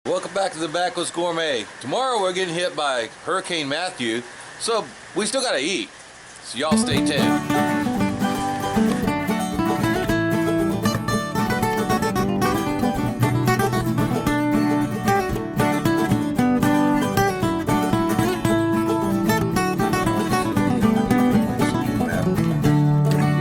Welcome back to the Backless Gourmet. Tomorrow we're getting hit by Hurricane Matthew, so we still gotta eat. So y'all stay tuned. You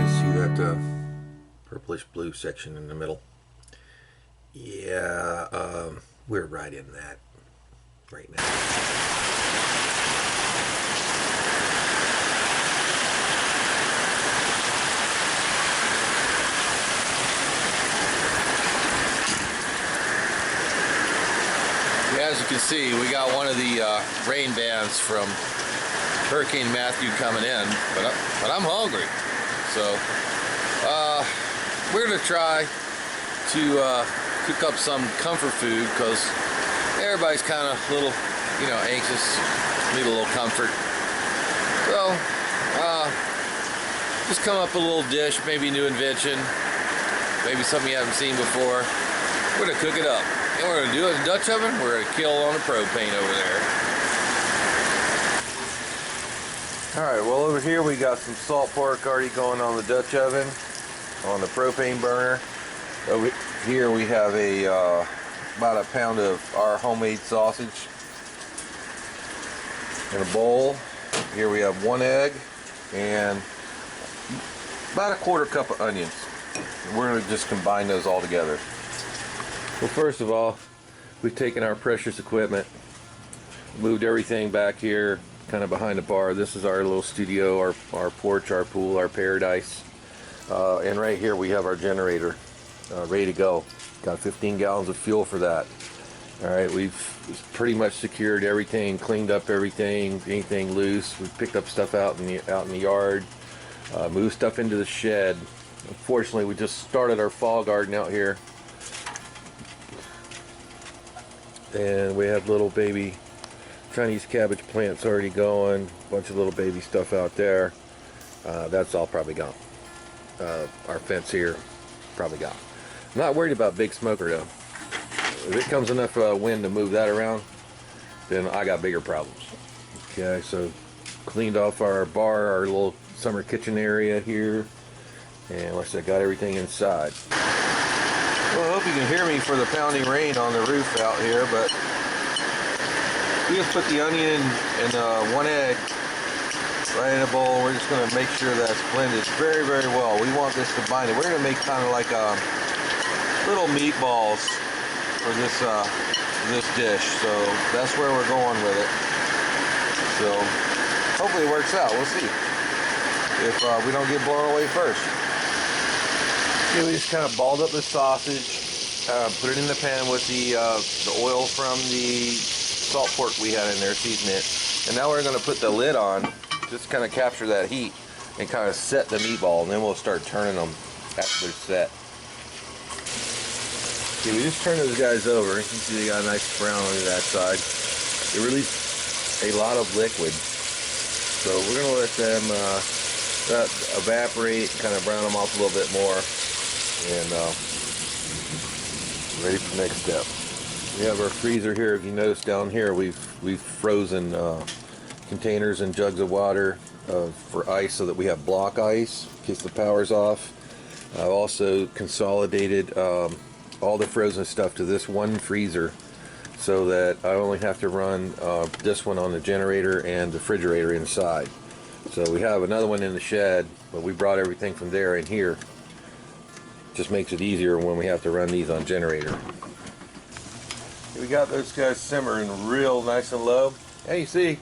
see that purplish blue section in the middle? Yeah, we're right in that right now. As you can see, we got one of the rain bands from Hurricane Matthew coming in, but I'm hungry, so we're gonna try to cook up some comfort food because everybody's kind of a little, anxious, need a little comfort. So, just come up with a little dish, maybe a new invention, maybe something you haven't seen before. We're gonna cook it up, and we're gonna do it in a Dutch oven. We're gonna kill on the propane over there. All right, well over here we got some salt pork already going on the Dutch oven, on the propane burner. Over here we have about a pound of our homemade sausage in a bowl. Here we have 1 egg and about a 1/4 cup of onions. We're going to just combine those all together. Well, first of all, we've taken our precious equipment, moved everything back here kind of behind the bar. This is our little studio, our porch, our pool, our paradise. And right here we have our generator. Ready to go. Got 15 gallons of fuel for that. Alright, we've pretty much secured everything, cleaned up everything, anything loose. We picked up stuff out in the yard, moved stuff into the shed. Unfortunately, we just started our fall garden out here. And we have little baby Chinese cabbage plants already going, a bunch of little baby stuff out there. That's all probably gone. Our fence here, probably gone. I'm not worried about big smoker though. If it comes enough wind to move that around, then I got bigger problems. Okay, so cleaned off our bar, our little summer kitchen area here, and like I said, got everything inside. Well, I hope you can hear me for the pounding rain on the roof out here, but we just put the onion and 1 egg right in a bowl. We're just going to make sure that's blended very, very well. We want this to bind it. We're going to make kind of like little meatballs for this dish, so that's where we're going with it. So hopefully it works out. We'll see if we don't get blown away first. Okay, we just kind of balled up the sausage, put it in the pan with the oil from the salt pork we had in there, season it, and now we're going to put the lid on, just kind of capture that heat and kind of set the meatball, and then we'll start turning them after they're set. Okay, we just turned those guys over. You can see they got a nice brown on that side. They release a lot of liquid, so we're going to let them evaporate, kind of brown them off a little bit more, and ready for the next step. We have our freezer here. If you notice down here, we've frozen containers and jugs of water for ice, so that we have block ice in case the power's off. I've also consolidated all the frozen stuff to this one freezer, so that I only have to run this one on the generator and the refrigerator inside. So we have another one in the shed, but we brought everything from there in here. Just makes it easier when we have to run these on generator. We got those guys simmering real nice and low. And you see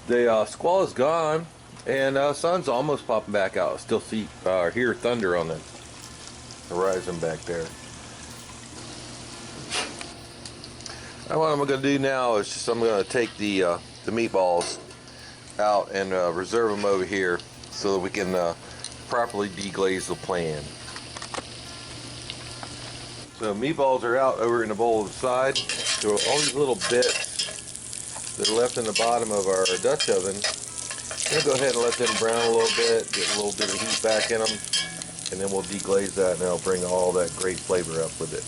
the squall is gone, and sun's almost popping back out. Still hear thunder on the horizon back there. What I'm going to do now is I'm going to take the meatballs out and reserve them over here so that we can properly deglaze the pan. So meatballs are out over in the bowl to the side. So all these little bits that are left in the bottom of our Dutch oven, I'm going to go ahead and let them brown a little bit, get a little bit of heat back in them, and then we'll deglaze that, and that'll bring all that great flavor up with it.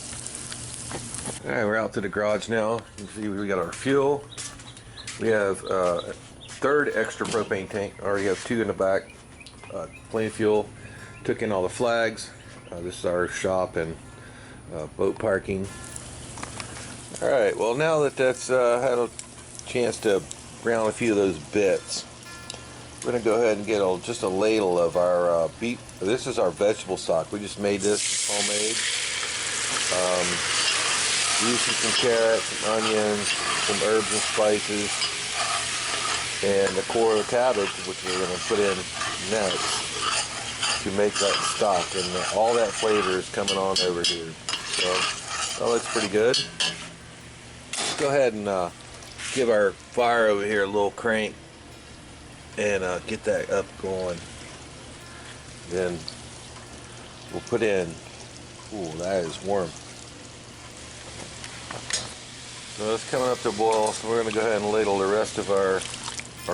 Alright, we're out to the garage now. You can see we got our fuel. We have a third extra propane tank. Already have 2 in the back. Plenty of fuel. Took in all the flags. This is our shop and boat parking. Alright, well now that that's had a chance to brown a few of those bits, we're going to go ahead and get just a ladle of our beef. This is our vegetable stock. We just made this homemade. Using some carrots, some onions, some herbs and spices, and a core of cabbage, which we're going to put in next to make that stock. And all that flavor is coming on over here. So that looks pretty good. Let's go ahead and give our fire over here a little crank and get that up going. Then we'll put in, ooh, that is warm. So it's coming up to boil, so we're going to go ahead and ladle the rest of our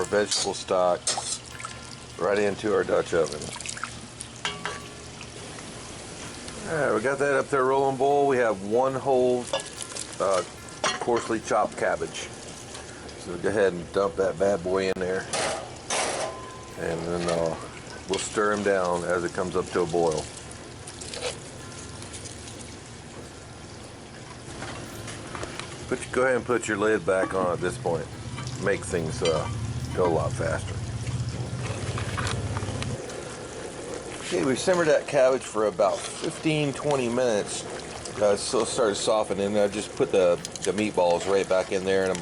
vegetable stock right into our Dutch oven. Alright, we got that up there rolling bowl. We have 1 whole coarsely chopped cabbage. So go ahead and dump that bad boy in there. And then we'll stir him down as it comes up to a boil. Go ahead and put your lid back on at this point. Make things go a lot faster. Okay, we simmered that cabbage for about 15-20 minutes. So it started softening. I just put the meatballs right back in there, and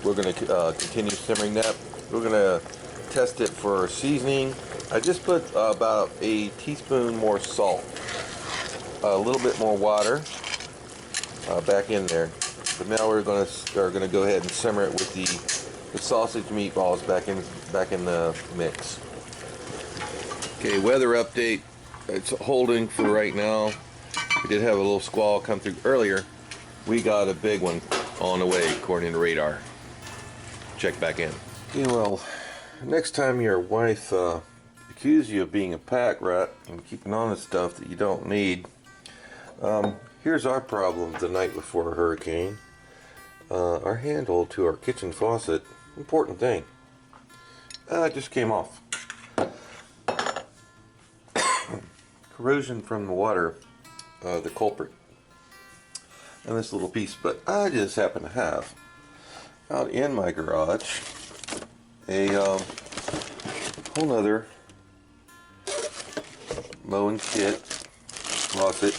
we're going to continue simmering that. We're going to test it for seasoning. I just put about a teaspoon more salt, a little bit more water back in there. But now we're going to go ahead and simmer it with the sausage meatballs back in the mix. Okay, weather update. It's holding for right now. We did have a little squall come through earlier. We got a big one on the way according to radar. Check back in. Okay, well, next time your wife accuses you of being a pack rat and keeping on to stuff that you don't need, here's our problem the night before a hurricane. Our handle to our kitchen faucet, important thing, just came off. Corrosion from the water, the culprit. And this little piece, but I just happen to have out in my garage a whole nother mowing kit faucet.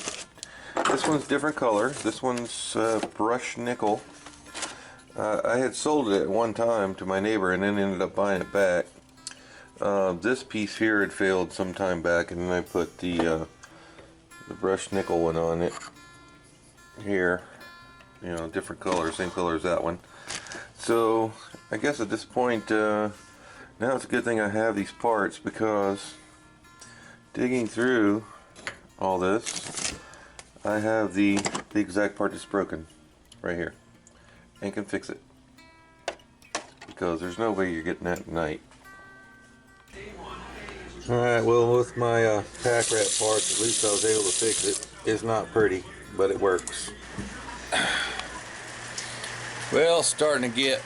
This one's different color. This one's brushed nickel. I had sold it at one time to my neighbor and then ended up buying it back. This piece here had failed some time back, and then I put the brushed nickel one on it here. You know, different color, same color as that one. So I guess at this point now it's a good thing I have these parts, because digging through all this, I have the exact part that's broken right here, and can fix it, because there's no way you're getting that tonight. Alright, well, with my pack rat parts, at least I was able to fix it. It's not pretty, but it works. Well, starting to get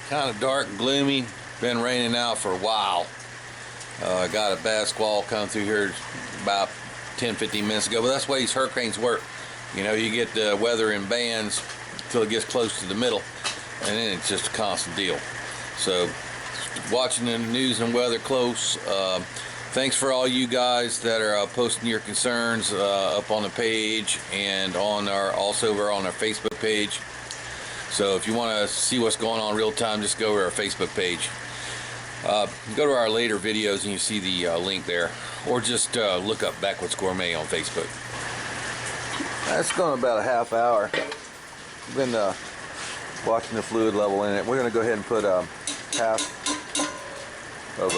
kind of dark and gloomy. Been raining out for a while. I got a bad squall come through here about 10-15 minutes ago, but that's the way these hurricanes work. You know, you get the weather in bands until it gets close to the middle, and then it's just a constant deal. So watching the news and weather close. Thanks for all you guys that are posting your concerns up on the page, and also over on our Facebook page. So if you want to see what's going on real time, just go to our Facebook page. Go to our later videos and you see the link there, or just look up Backwoods Gourmet on Facebook. That's going about a half hour. I've been watching the fluid level in it. We're going to go ahead and put half of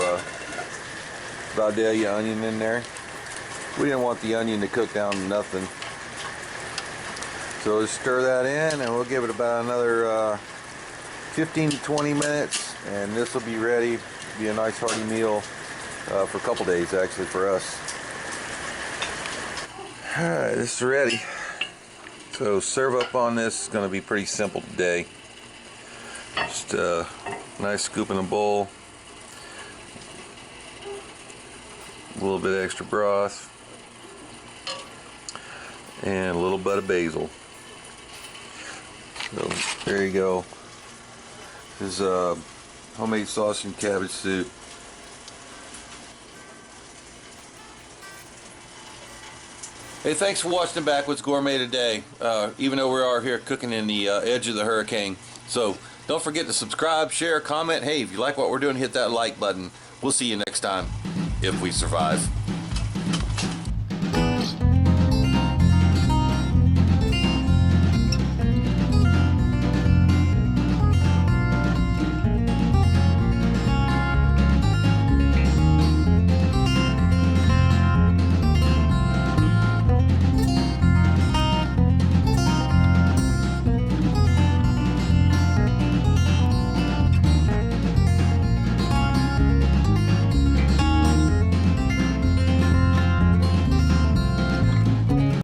Vidalia onion in there. We didn't want the onion to cook down to nothing. So just stir that in, and we'll give it about another 15 to 20 minutes, and this will be ready to be a nice hearty meal for a couple days, actually, for us. Alright, this is ready. So serve up on this is going to be pretty simple today. Just a nice scoop in a bowl, a little bit extra broth, and a little bit of basil. So there you go. This is homemade sausage and cabbage soup. Hey, thanks for watching the Backwoods Gourmet today, even though we are here cooking in the edge of the hurricane. So don't forget to subscribe, share, comment. Hey, if you like what we're doing, hit that like button. We'll see you next time, if we survive.